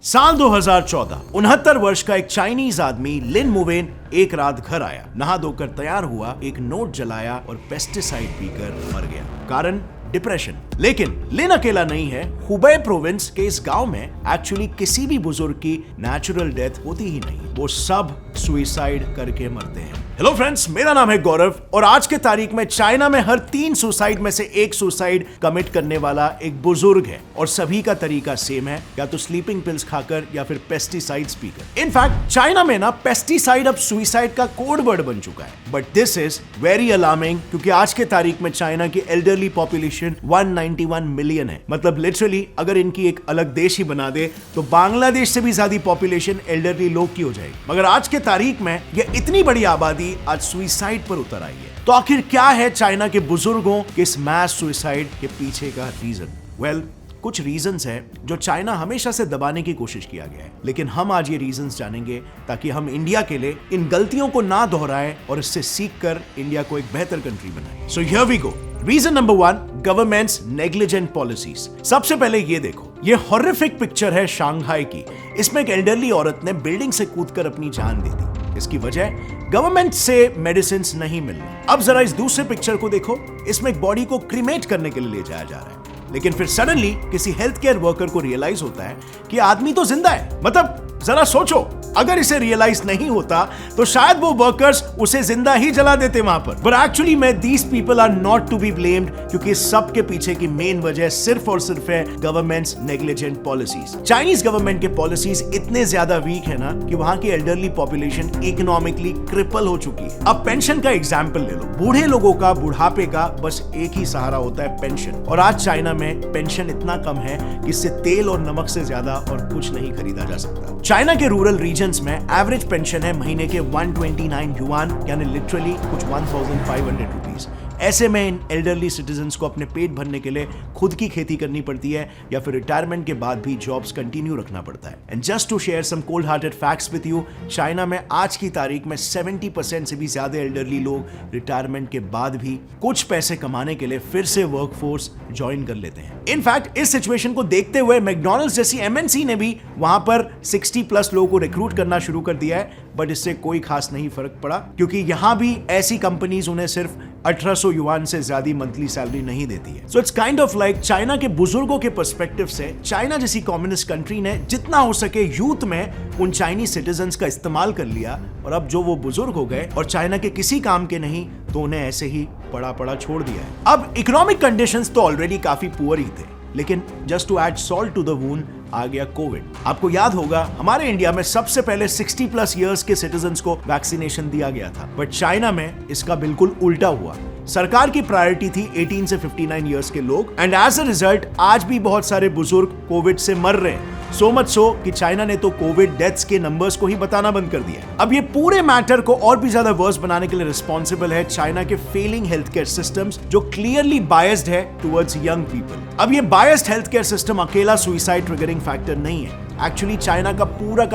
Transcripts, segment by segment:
साल 2014 69 वर्ष का एक चाइनीज आदमी लिन मुवेन एक रात घर आया, नहा धोकर तैयार हुआ, एक नोट जलाया और पेस्टिसाइड पीकर मर गया। कारण डिप्रेशन। लेकिन लिन अकेला नहीं है। हुबei प्रोविंस के इस गांव में एक्चुअली किसी भी बुजुर्ग की नेचुरल डेथ होती ही नहीं, वो सब सुइसाइड करके मरते हैं। हेलो फ्रेंड्स, मेरा नाम है गौरव और आज के तारीख में चाइना में हर 3 सुसाइड में से एक सुसाइड कमिट करने वाला एक बुजुर्ग है और सभी का तरीका सेम है, या तो स्लीपिंग पिल्स खाकर या फिर पेस्टिसाइड्स पीकर। इनफैक्ट चाइना में ना पेस्टिसाइड अब सुइसाइड का कोड वर्ड बन चुका है। But this is very alarming क्योंकि आज के तारीख में चाइना की एल्डरली पॉपुलेशन 191 मिलियन है। मतलब लिटरली अगर इनकी एक अलग देश ही बना दे तो बांग्लादेश से भी ज्यादा पॉपुलेशन एल्डरली लोग की हो जाएगी। मगर आज के तारीख में यह इतनी बड़ी आबादी आज सुइसाइड पर उतर आई है। तो आखिर क्या है चाइना के बुजुर्गों के इस मैस सुइसाइड के पीछे का रीजन? वेल, कुछ रीजंस हैं जो चाइना हमेशा से दबाने की कोशिश किया गया है, लेकिन हम आज ये रीजंस जानेंगे ताकि हम इंडिया के लिए इन गलतियों को ना दोहराएं और इससे सीखकर इंडिया को एक बेहतर कंट्री बनाएं। So here we go. Reason number 1, governments negligent policies. सबसे पहले ये देखो, ये हॉरिफिक पिक्चर है शंघाई की। इसमें एक एल्डरली औरत ने बिल्डिंग से कूदकर अपनी जान दे दी। इसकी वजह गवर्नमेंट से मेडिसिन नहीं मिलना। अब जरा इस दूसरे पिक्चर को देखो, इसमें एक बॉडी को क्रीमेट करने के लिए ले जाया जा रहा है, लेकिन फिर सडनली किसी हेल्थ केयर वर्कर को रियलाइज होता है कि आदमी तो जिंदा है। मतलब जरा सोचो, अगर इसे रियलाइज नहीं होता तो शायद वो वर्कर्स उसे जिंदा ही जला देते वहां पर। बट एक्चुअली में these people are not to be blamed, क्योंकि सब के पीछे की मेन वजह सिर्फ और सिर्फ है governments negligent policies. Chinese government के पॉलिसीज इतने ज्यादा वीक है ना कि वहां की एल्डरली पॉपुलेशन इकोनॉमिकली क्रिपल हो चुकी है। अब पेंशन का एग्जाम्पल ले लो। बूढ़े लोगों का बुढ़ापे का बस एक ही सहारा होता है पेंशन, और आज चाइना में पेंशन इतना कम है कि इससे तेल और नमक से ज्यादा और कुछ नहीं खरीदा जा सकता। चाइना के रूरल रीजन्स में एवरेज पेंशन है महीने के 129 युआन, यानी लिटरली कुछ 1500 रुपीस। ऐसे में इन एल्डरली सिटीजन्स को अपने पेट भरने के लिए खुद की खेती करनी पड़ती है या फिर रिटायरमेंट के बाद भी जॉब्स कंटिन्यू रखना पड़ता है। And just to share some cold hearted facts with you, China में आज की तारीख में 70% से भी ज्यादा एल्डरली लोग रिटायरमेंट के बाद भी कुछ पैसे कमाने के लिए फिर से वर्कफोर्स ज्वाइन कर लेते हैं। इनफैक्ट इस सिचुएशन को देखते हुए मैकडॉनल्ड्स जैसी एमएनसी ने भी वहां पर 60+ लोगों को रिक्रूट करना शुरू कर दिया है। बट इससे कोई खास नहीं फर्क पड़ा, क्योंकि यहां भी ऐसी कंपनीज उन्हें सिर्फ 1800 युआन से ज्यादा मंथली सैलरी नहीं देती है। So it's kind of like China के बुजुर्गों के पर्सपेक्टिव से चाइना जैसी कम्युनिस्ट कंट्री ने जितना हो सके यूथ में उन चाइनीज सिटीजन्स का इस्तेमाल कर लिया, और अब जो वो बुजुर्ग हो गए और चाइना के किसी काम के नहीं तो उन्हें ऐसे ही पड़ा पड़ा छोड़ दिया है। अब इकोनॉमिक कंडीशंस तो ऑलरेडी काफी पुअर ही थे, लेकिन just to add salt to the wound आ गया कोविड। आपको याद होगा हमारे इंडिया में सबसे पहले 60+ इयर्स के सिटीजन्स को वैक्सीनेशन दिया गया था, बट चाइना में इसका बिल्कुल उल्टा हुआ। सरकार की प्रायोरिटी थी 18 से 59 इयर्स के लोग, एंड एज अ रिजल्ट आज भी बहुत सारे बुजुर्ग कोविड से मर रहे हैं। सो मच सो कि चाइना ने तो कोविड डेथ्स के नंबर्स को ही बताना बंद कर दिया। अब ये पूरे मैटर को और भी ज्यादा वर्स बनाने के लिए रिस्पॉन्सिबल है चाइना के फेलिंग हेल्थ केयर सिस्टम्स, जो क्लियरली बायस्ड है टुवर्ड्स यंग पीपल। अब ये बायस्ड हेल्थ केयर सिस्टम अकेला सुइसाइड ट्रिगरिंग फैक्टर नहीं है। एक्चुअली चाइना का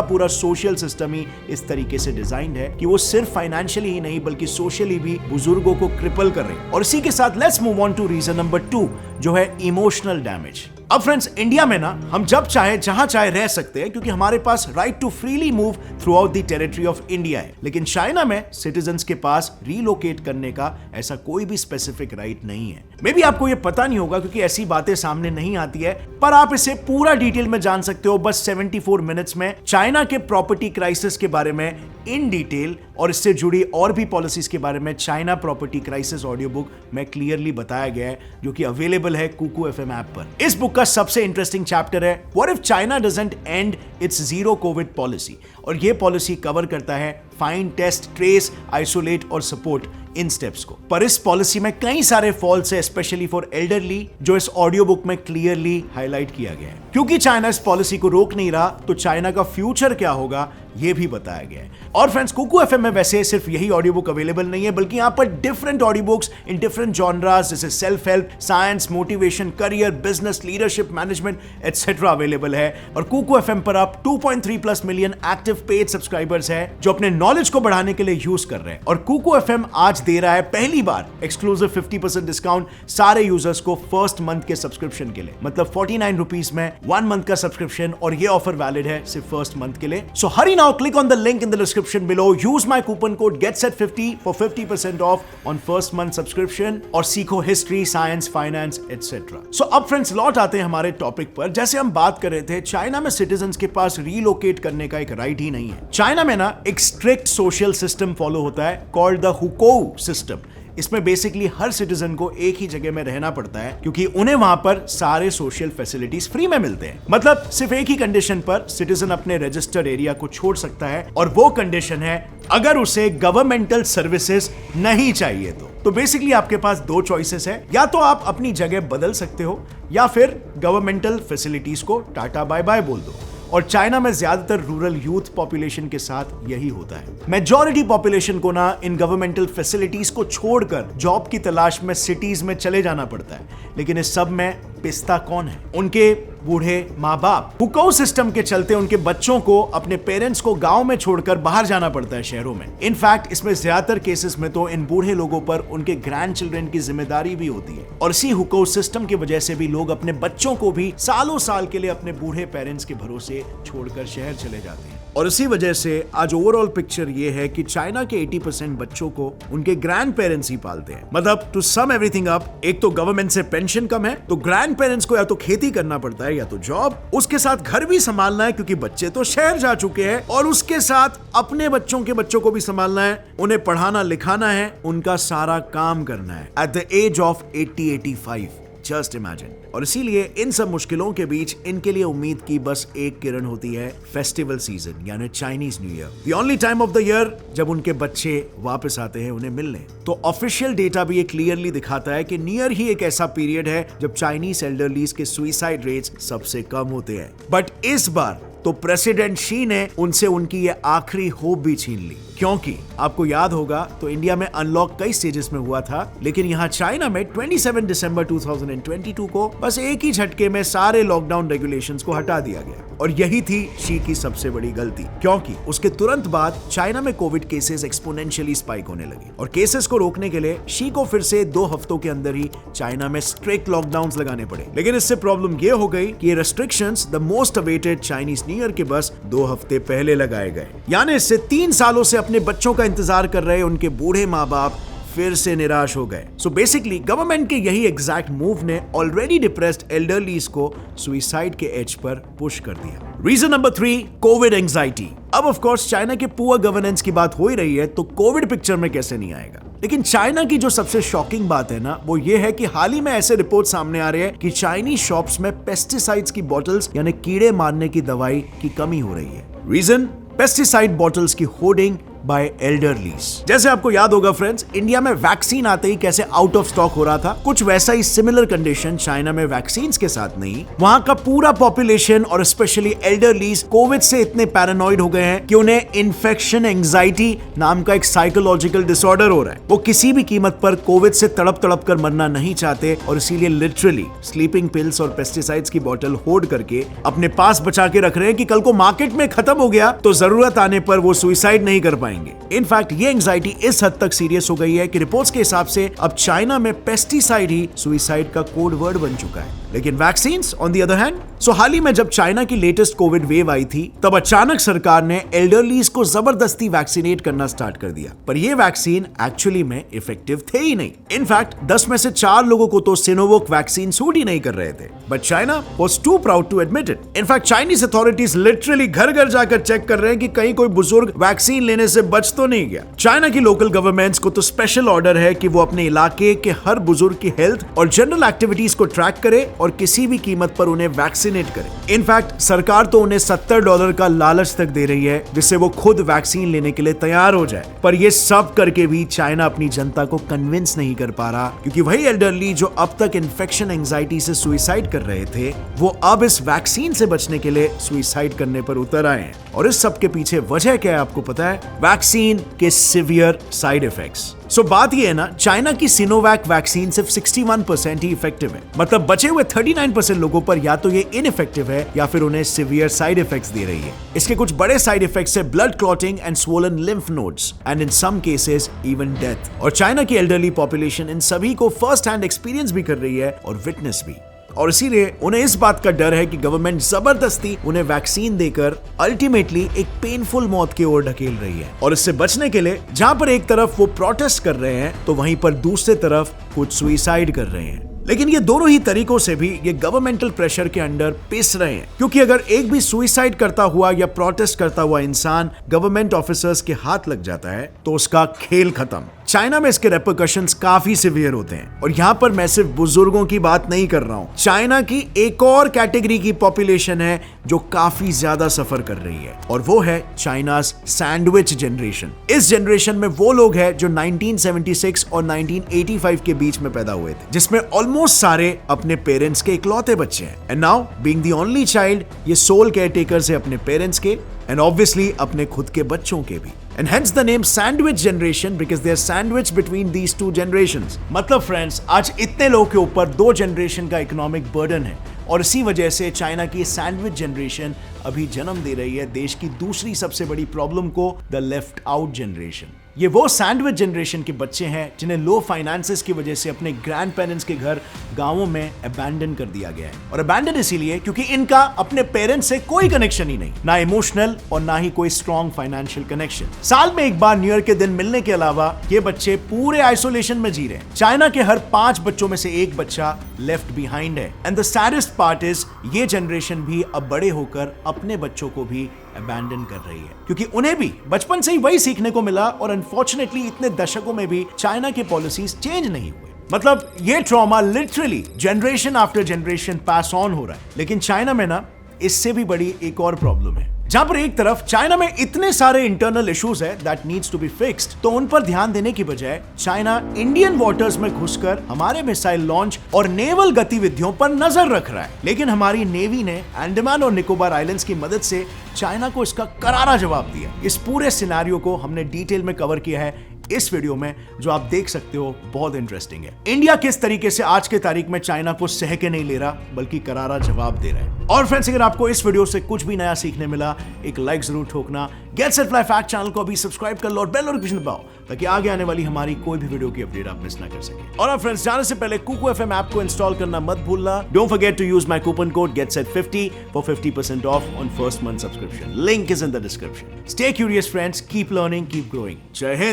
पूरा सोशल सिस्टम ही इस तरीके से डिजाइंड है कि वो सिर्फ फाइनेंशियली ही नहीं बल्कि सोशली भी बुजुर्गों को क्रिपल कर रहे हैं। और इसी के साथ let's move on to reason number 2, जो है इमोशनल डैमेज। अब फ्रेंड्स, इंडिया में ना हम जब चाहे जहां चाहे रह सकते हैं, क्योंकि हमारे पास right to freely move throughout the territory of India है। लेकिन चाइना में सिटीजन्स के पास रीलोकेट करने का ऐसा कोई भी स्पेसिफिक राइट नहीं है। मे बी आपको ये पता नहीं होगा क्योंकि ऐसी बातें सामने नहीं आती है, पर आप इसे पूरा डिटेल में जान सकते हो बस 74 मिनट्स में। चाइना के प्रॉपर्टी क्राइसिस के बारे में इन डिटेल और इससे जुड़ी और भी पॉलिसीज के बारे में China property crisis audio book में क्लियरली बताया गया है, जो कि अवेलेबल है कुकू FM ऐप पर। इस बुक का सबसे इंटरेस्टिंग चैप्टर है what if China doesn't and it's zero Covid policy, और ये पॉलिसी कवर करता है फाइंड, टेस्ट, ट्रेस, आइसोलेट और सपोर्ट इन स्टेप्स को। पर इस पॉलिसी में कई सारे फॉल्स है, स्पेशली फॉर एल्डरली, जो इस ऑडियो बुक में क्लियरली हाईलाइट किया गया है। क्योंकि चाइना इस पॉलिसी को रोक नहीं रहा, तो चाइना का फ्यूचर क्या होगा ये भी बताया गया है। और फ्रेंड्स, कुकू एफएम में वैसे सिर्फ यही ऑडियो बुक अवेलेबल नहीं है, बल्कि यहाँ पर different audio books in different genres जैसे self help, science, motivation, career, business, leadership, management etcetera available है। और कुकू एफएम पर आप 2.3+ मिलियन एक्टिव पेड सब्सक्राइबर्स हैं जो अपने नॉलेज को बढ़ाने के लिए यूज कर रहे हैं। और कुकू एफएम आज दे रहा है पहली बार एक्सक्लूसिव 50% डिस्काउंट सारे यूजर्स को फर्स्ट मंथ के सब्सक्रिप्शन के लिए, मतलब 49 रुपीज में 1 मंथ का सब्सक्रिप्शन। और ये ऑफर वैलिड है सिर्फ फर्स्ट मंथ के लिए। So hurry now, click on the link in the description below, use my coupon code GETSET50 for 50% off on first month subscription और सीखो history, science, finance etcetera. So अब friends लौट आते हैं हमारे टॉपिक पर। जैसे हम बात कर रहे थे, चाइना में सिटीजंस के पास रीलोकेट करने का एक राइट ही नहीं है। चाइना में ना एक स्ट्रिक्ट सोशल सिस्टम फॉलो होता है कॉल्ड द हुकोउ सिस्टम। इसमें बेसिकली हर सिटीजन को एक ही जगह में रहना पड़ता है क्योंकि उन्हें वहां पर सारे सोशल फैसिलिटीज फ्री में मिलते हैं। मतलब सिर्फ एक ही कंडीशन पर सिटीजन अपने रजिस्टर्ड एरिया को छोड़ सकता है, और वो कंडीशन है अगर उसे गवर्नमेंटल सर्विसेज नहीं चाहिए तो बेसिकली आपके पास दो चॉइसेस है, या तो आप अपनी जगह बदल सकते हो या फिर गवर्नमेंटल फैसिलिटीज को टाटा बाय बाय बोल दो। और चाइना में ज्यादातर रूरल यूथ पॉपुलेशन के साथ यही होता है। मेजॉरिटी पॉपुलेशन को ना इन गवर्नमेंटल फैसिलिटीज को छोड़कर जॉब की तलाश में सिटीज में चले जाना पड़ता है। लेकिन इस सब में पिस्ता कौन है? उनके बूढ़े माँ बाप। हुकोउ सिस्टम के चलते उनके बच्चों को अपने पेरेंट्स को गांव में छोड़कर बाहर जाना पड़ता है शहरों में। इनफैक्ट इसमें ज्यादातर केसेस में तो इन बूढ़े लोगों पर उनके ग्रैंड चिल्ड्रन की जिम्मेदारी भी होती है। और इसी हुकोउ सिस्टम की वजह से भी लोग अपने बच्चों को भी सालों साल के लिए अपने बूढ़े पेरेंट्स के भरोसे छोड़कर शहर चले जाते हैं। और इसी वजह से आज ओवरऑल पिक्चर ये है कि चाइना के 80% बच्चों को उनके ग्रैंड पेरेंट्स ही पालते हैं। मतलब टू सम एवरीथिंग अप, एक तो गवर्नमेंट से पेंशन कम है, तो ग्रैंड पेरेंट्स को या तो खेती करना पड़ता है या तो जॉब, उसके साथ घर भी संभालना है क्योंकि बच्चे तो शहर जा चुके हैं, और उसके साथ अपने बच्चों के बच्चों को भी संभालना है, उन्हें पढ़ाना लिखाना है, उनका सारा काम करना है at the age of 80-85। Just imagine. और इसीलिए इन सब मुश्किलों के बीच इनके लिए उम्मीद की बस एक किरण होती है, फेस्टिवल सीजन यानी Chinese new year, the only time of the year जब उनके बच्चे वापस आते हैं उन्हें मिलने। तो ऑफिशियल डेटा भी ये क्लियरली दिखाता है कि न्यू ईयर ही एक ऐसा पीरियड है जब चाइनीज एल्डरलीज के सुसाइड रेट्स सबसे कम होते हैं। बट इस बार तो प्रेसिडेंट शी ने उनसे उनकी ये आखिरी होप भी छीन ली, क्योंकि आपको याद होगा तो इंडिया में अनलॉक कई स्टेजेस में हुआ था, लेकिन यहाँ चाइना में 27 दिसंबर 2022 को बस एक ही झटके में सारे लॉकडाउन रेगुलेशंस को हटा दिया गया। और यही थी शी की सबसे बड़ी गलती, क्योंकि उसके तुरंत बाद चाइना में कोविड केसेस एक्सपोनेंशियली स्पाइक होने लगे। और केसेस को रोकने के लिए शी को फिर से 2 हफ्तों के अंदर ही चाइना में स्ट्रिक्ट लॉकडाउन्स लगाने पड़े। लेकिन इससे प्रॉब्लम ये हो गई कि ये restrictions the most awaited Chinese new year के बस 2 हफ्ते पहले लगाए गए। यानी इससे 3 सालों से अपने बच्चों का इंतजार कर रहे उनके बूढ़े माँ बाप फिर से निराश हो गए। सो बेसिकली गवर्नमेंट के यही एग्जैक्ट मूव ने ऑलरेडी डिप्रेस्ड एल्डरलीज को सुसाइड के एज पर पुश कर दिया। Reason number 3, covid anxiety. अब ऑफ कोर्स चाइना के पुअर गवर्नेंस की बात हो ही रही है, तो कोविड पिक्चर में कैसे नहीं आएगा। लेकिन चाइना की जो सबसे शॉकिंग बात है ना, वो ये है कि हाल ही में ऐसे रिपोर्ट सामने आ रहे हैं कि चाइनीज शॉप्स में पेस्टिसाइड्स की बॉटल्स यानी कीड़े मारने की दवाई की कमी हो रही है। रीजन, पेस्टिसाइड बॉटल्स की होर्डिंग बाय एल्डरलीज। जैसे आपको याद होगा फ्रेंड्स, इंडिया में वैक्सीन आते ही कैसे आउट ऑफ स्टॉक हो रहा था, कुछ वैसा ही सिमिलर कंडीशन चाइना में वैक्सीन के साथ नहीं। वहां का पूरा पॉपुलेशन और स्पेशली एल्डरलीज कोविड से इतने पैरानॉइड हो गए हैं कि उन्हें इन्फेक्शन एंजाइटी नाम का एक साइकोलॉजिकल डिसऑर्डर हो रहा है। वो किसी भी कीमत पर कोविड से तड़प तड़प कर मरना नहीं चाहते, और इसीलिए लिटरली स्लीपिंग पिल्स और पेस्टिसाइड्स की बोतल होल्ड करके अपने पास बचा के रख रहे हैं कि कल को मार्केट में खत्म हो गया तो जरूरत आने पर वो सुसाइड नहीं कर पाएंगे। इनफैक्ट ये एंजाइटी इस हद तक सीरियस हो गई है कि रिपोर्ट्स के हिसाब से अब चाइना में पेस्टिसाइड ही सुसाइड का कोड वर्ड बन चुका है। लेकिन vaccines on the other hand, so हाल ही में जब चाइना की लेटेस्ट कोविड वेव आई थी, तब अचानक सरकार ने एल्डरलीज को जबरदस्ती वैक्सीनेट करना स्टार्ट कर दिया। पर ये वैक्सीन एक्चुअली में इफेक्टिव थे ही नहीं। इनफैक्ट 10 में से 4 लोगों को तो सिनोवैक वैक्सीन सूट ही नहीं कर रहे थे। But China was too proud to admit it. In fact Chinese authorities literally घर घर जाकर चेक कर रहे हैं कि कहीं कोई बुजुर्ग वैक्सीन लेने से बच तो नहीं गया। चाइना की लोकल गवर्नमेंट्स को तो स्पेशल ऑर्डर है कि वो अपने इलाके के हर बुजुर्ग की हेल्थ और जनरल एक्टिविटीज को ट्रैक करे और किसी भी कीमत पर उन्हें वैक्सीनेट करे। इनफैक्ट सरकार तो उन्हें $70 का लालच तक दे रही है जिससे वो खुद वैक्सीन लेने के लिए तैयार हो जाए। पर ये सब करके भी चाइना अपनी जनता को कन्विंस नहीं कर पा रहा, क्योंकि वही एल्डरली जो अब तक इन्फेक्शन एंजाइटी से सुसाइड कर रहे थे, वो अब इस वैक्सीन से बचने के लिए सुसाइड करने पर उतर आए हैं। और इस सब के पीछे वजह क्या है आपको पता है? वैक्सीन के सिवियर साइड इफेक्ट्स। सो बात ये है ना, चाइना की सिनोवैक वैक्सीन सिर्फ 61% ही इफेक्टिव है। मतलब बचे हुए 39% लोगों पर या तो ये इनइफेक्टिव है या फिर उन्हें सिवियर साइड इफेक्ट्स दे रही है। इसके कुछ बड़े साइड इफेक्ट्स है blood clotting and swollen lymph nodes and in some cases even death. और चाइना की एल्डरली पॉपुलेशन इन सभी को फर्स्ट हैंड एक्सपीरियंस भी कर रही है और विटनेस भी। और इसीलिए उन्हें इस बात का डर है कि गवर्नमेंट जबरदस्ती उन्हें वैक्सीन देकर अल्टीमेटली एक पेनफुल मौत की ओर ढकेल रही है। और इससे बचने के लिए जहां पर एक तरफ वो प्रोटेस्ट कर रहे हैं तो वहीं पर दूसरी तरफ कुछ सुसाइड कर रहे हैं। लेकिन ये दोनों ही तरीकों से भी ये गवर्नमेंटल प्रेशर के अंडर पिस रहे हैं, क्योंकि अगर एक भी सुसाइड करता हुआ या प्रोटेस्ट करता हुआ इंसान गवर्नमेंट ऑफिसर्स के हाथ लग जाता है तो उसका खेल खत्म। चाइना में इसके रेपरकशंस काफी सिवियर होते हैं। और यहाँ पर मैं सिर्फ बुजुर्गों की बात नहीं कर रहा हूँ, चाइना की एक और कैटेगरी की पॉपुलेशन है जो काफी ज्यादा सफर कर रही है, और वो है चाइनाज सैंडविच जनरेशन। इस जनरेशन में वो लोग हैं जो 1976 और 1985 के बीच में पैदा हुए थे, जिसमें ऑलमोस्ट सारे अपने पेरेंट्स के इकलौते बच्चे हैं। And now being the only child, ये सोल केयरटेकर्स है अपने पेरेंट्स के एंड ऑब्वियसली अपने खुद के बच्चों के भी। And hence the name sandwich generation because they are sandwiched between these two generations। मतलब फ्रेंड्स, आज इतने लोगों के ऊपर दो जनरेशन का इकोनॉमिक बर्डन है और इसी वजह से चाइना की सैंडविच जनरेशन अभी जन्म दे रही है देश की दूसरी सबसे बड़ी प्रॉब्लम को, द लेफ्ट आउट जनरेशन। ये वो सैंडविच जनरेशन के बच्चे हैं जिन्हें लो फाइनेंसेस की वजह से अपने ग्रैंड पेरेंट्स के घर गांवों में अबैंडन कर दिया गया है। और अबैंडन इसीलिए क्योंकि इनका अपने पेरेंट्स से कोई कनेक्शन ही नहीं, ना इमोशनल और ना ही कोई स्ट्रॉन्ग फाइनेंशियल कनेक्शन। साल में एक बार न्यू ईयर के दिन मिलने के अलावा ये बच्चे पूरे आइसोलेशन में जी रहे हैं। चाइना के हर 5 बच्चों में से एक बच्चा लेफ्ट बिहाइंड है। And the saddest part is ये जनरेशन भी अब बड़े होकर अपने बच्चों को भी अबैंडन कर रही है, क्योंकि उन्हें भी बचपन से ही वही सीखने को मिला और अनफॉर्चुनेटली इतने दशकों में भी चाइना के पॉलिसीज चेंज नहीं हुए। मतलब ये trauma literally generation after generation pass on हो रहा है। लेकिन चाइना में ना इससे भी बड़ी एक और प्रॉब्लम है, जहां पर एक तरफ चाइना में इतने सारे इंटरनल इश्यूज है that needs to be fixed, तो उन पर ध्यान देने की बजाय चाइना इंडियन वाटर्स में घुसकर हमारे मिसाइल लॉन्च और नेवल गतिविधियों पर नजर रख रहा है। लेकिन हमारी नेवी ने अंडमान और निकोबार आइलैंड्स की मदद से चाइना को इसका करारा जवाब दिया। इस पूरे सिनेरियो को हमने डिटेल में कवर किया है इस वीडियो में, जो आप देख सकते हो, बहुत इंटरेस्टिंग है। इंडिया किस तरीके से आज के तारीख में चाइना को सह के नहीं ले रहा बल्कि करारा जवाब दे रहा है। और फ्रेंड्स, अगर आपको इस वीडियो से कुछ भी नया सीखने मिला, एक लाइक जरूर ठोकना। Get set fly fact channel को अभी सब्सक्राइब कर लो और बेल नोटिफिकेशन दबाओ ताकि आगे आने वाली हमारी कोई भी वीडियो की अपडेट आप मिस ना कर सके। और फ्रेंड्स, जाने से पहले कुकू एफएम ऐप को इंस्टॉल करना मत भूलना। Don't forget to use my coupon code GetSet50 for 50% off on first month subscription. Link is in the description. Stay curious friends, keep learning, keep growing. जय हिंद।